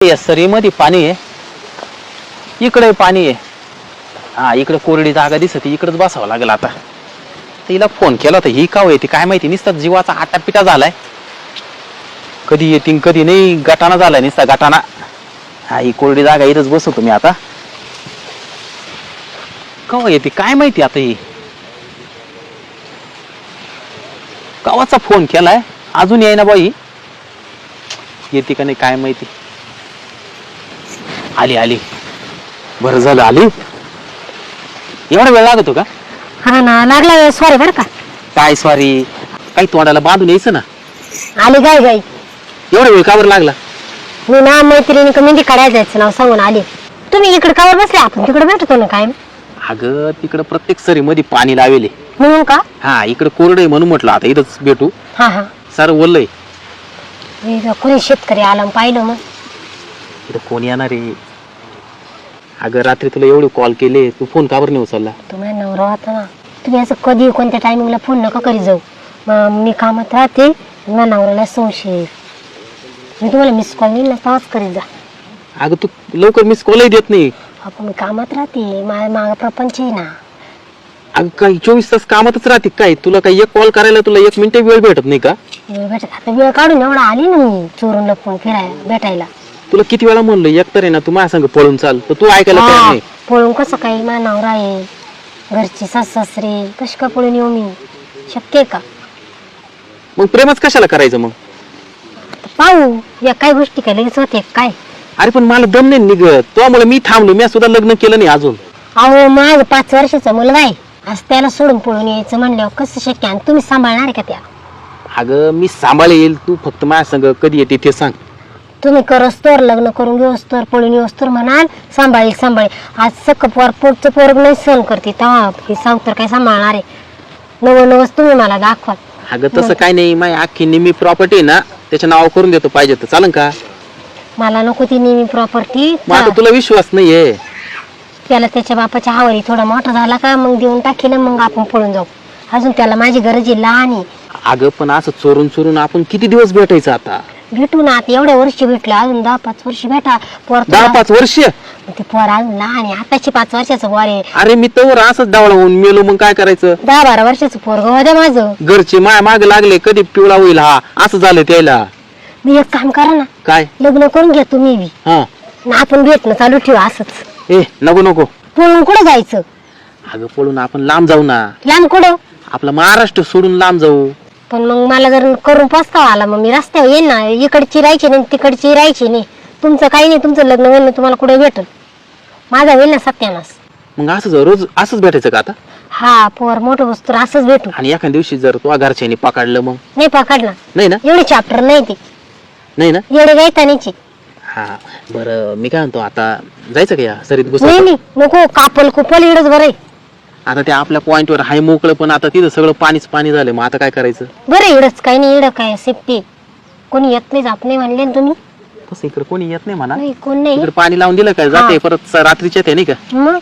या सरीमध्ये पाणी आहे, इकडे पाणी आहे. हा इकडे कोरडी जागा दिसते, इकडेच बसावं लागेल आता. तिला फोन केला तर ही का येते काय माहिती, नुसता जीवाचा आटापिटा झालाय. कधी येतील कधी नाही, गटाना झालाय नुसता गटाना. हा ही कोरडी जागा इथंच बसवतो मी आता. कवा येते काय माहिती आता. ही कवाचा फोन केलाय अजून येईना बाई, येते का नाही काय माहिती. आली आली, बरं झालं आली. एवढा वेळ लागतो का? हा ना, लागला वेळ. सॉरी बरं का. काय सॉरी, काही तोंडाला बांधून यायचं ना. आली गाय गाई. एवढा वेळ का बरं लागला? मी ना मैत्रिणी मेहंदी काढायला जायचं नाव सांगून आली. तुम्ही इकडे कावर बसले, आपण तिकडे भेटतो ना काय. अगं तिकडं प्रत्येक सरी मध्ये पाणी लावेले म्हणून का? हा इकडे कोरडे म्हणून म्हटलं आता इथंच भेटू. हा हा, सारं ओललंय. कोणी शेतकरी आला पाहिलं मग. इथं कोण येणार आहे? अगं रात्री तुला एवढे कॉल केले, तू फोन का बरं नाही उचलला? तुम्हाला नवरा होता ना, तुम्ही असं कधी कोणत्या टायमिंगला फोन नका करी जाऊ. मी कामात राहते, माझ्या नवऱ्याला संशय. मी तुम्हाला मिस कॉल नाही ना तेव्हाच करीत जा. अगं तू लवकर मिस कॉलही देत नाही. आपण मी कामात राहते, माझ्या माग प्रपंच आहे ना. अगं काही 24 तास कामातच राहते काय? तुला काही एक कॉल करायला तुला 1 मिनिट वेळ भेटत नाही का? वेळ भेटत, आता वेळ काढून एवढा आली ना मी चोरून लपून फिरायला भेटायला. तुला किती वेळा म्हणलं एकतर आहे ना तू माझ्या संग पळून चाल, तर तू ऐकायला तयार नाही. पळून कसं काही, माझा नवरा आहे, घरची सासरे, कशी का पळून येऊ मी? शक्य आहे का? मग प्रेमच कशाला करायचं मग? पाहू या काय गोष्टी काय लगेच होते काय. अरे पण मला दम नाही निघत, त्यामुळे मी थांबलो. मी सुद्धा लग्न केलं नाही अजून. अहो माझं 5 वर्षाचा मुलगा आहे, आज त्याला सोडून पळून यायचं म्हणल्यावर कसं शक्य? आणि तुम्ही सांभाळणार आहे का त्या? अगं मी सांभाळेल, तू फक्त माझ्या संग कधी येते ते सांग. तुम्ही करस्तोर लग्न करून घेऊस्तोर पळून येऊस्तोर म्हणाल सांभाळेल. आज सक पोरचं पोरग नाही सहन करते तेव्हा हे सावतर काय सांभाळणार आहे? नवस तुम्ही मला दाखवा. अगं तसं काय नाही, माझी अख्खी निम्मी प्रॉपर्टी आहे ना, त्याच्या नाव करून देतो पाहिजे तर चालन का? मला नको ती नेहमी प्रॉपर्टी. मग आता तुला विश्वास नाहीये? त्याला त्याच्या बापाच्या हावरी थोडा मोठा झाला का मग देऊन टाकेल, मग आपण पळून जाऊ. अजून त्याला माझी गरज आहे, लहान आहे. अगं पण असं चोरून चोरून आपण किती दिवस भेटायचं आता? भेटू ना, आता एवढ्या वर्ष भेटलं, अजून 10-5 वर्ष भेटा. पोर 10-5 वर्ष? ते पोर अजून लहान आहे, आताची 5 वर्षाचं पोर आहे. अरे मी तर असंच डावळा होऊन मेलो, मग काय करायचं? 10-12 वर्षाचं पोरग होतं माझं. घरचे माया माग लागले, कधी पिवळा होईल हा, असं झालं त्याला. मी एक काम करा ना, काय? लग्न करून घ्या तुम्ही बी, हा ना आपण भेटणं चालू ठेवू असंच. ए नको नको. पळून कुठं जायचं? अगं पळून आपण लांब जाऊ ना, लांब कुठं? आपला महाराष्ट्र सोडून लांब जाऊ. पण मग मला जर करून पस्तावा आला, मग मी रस्त्यावर येईन ना. इकडची राहायची नाही, तिकडची राहायची नाही. तुमचं काही नाही, तुमचं लग्न होईल ना, तुम्हाला कुठे भेटल? माझा होईल ना सत्यानाश. मग असं रोज असंच भेटायचं का आता? हा, पोर मोठं वस्तू असंच भेटू. आणि एखाद्या दिवशी जर तू घरच्यानी पकडलं मग? नाही पकडणार. नाही ना? एवढे चॅप्टर नाही ते, नाही ना? एवढे गायतानीचे. हा बरं, मी काय म्हणतो, आता जायचं का या सरीत नाही घुसायचं? नाही नको, कापल कुपल इडच बरं आहे. आता ते आपल्या पॉइंटवर हाय मोकळं, पण आता तिथं सगळं पाणीच पाणी झालं, मग आता काय करायचं? बरं इडच काही नाही, इड काय सेफ्टी. कोणी येत नाही, जात नाही म्हणले ना तुम्ही. तसं इकडे कोणी येत नाही म्हणा. नाही कोण नाही. इकडे पाणी लावून दिलं काय जाते परत रात्रीच्या ते नाही का? मग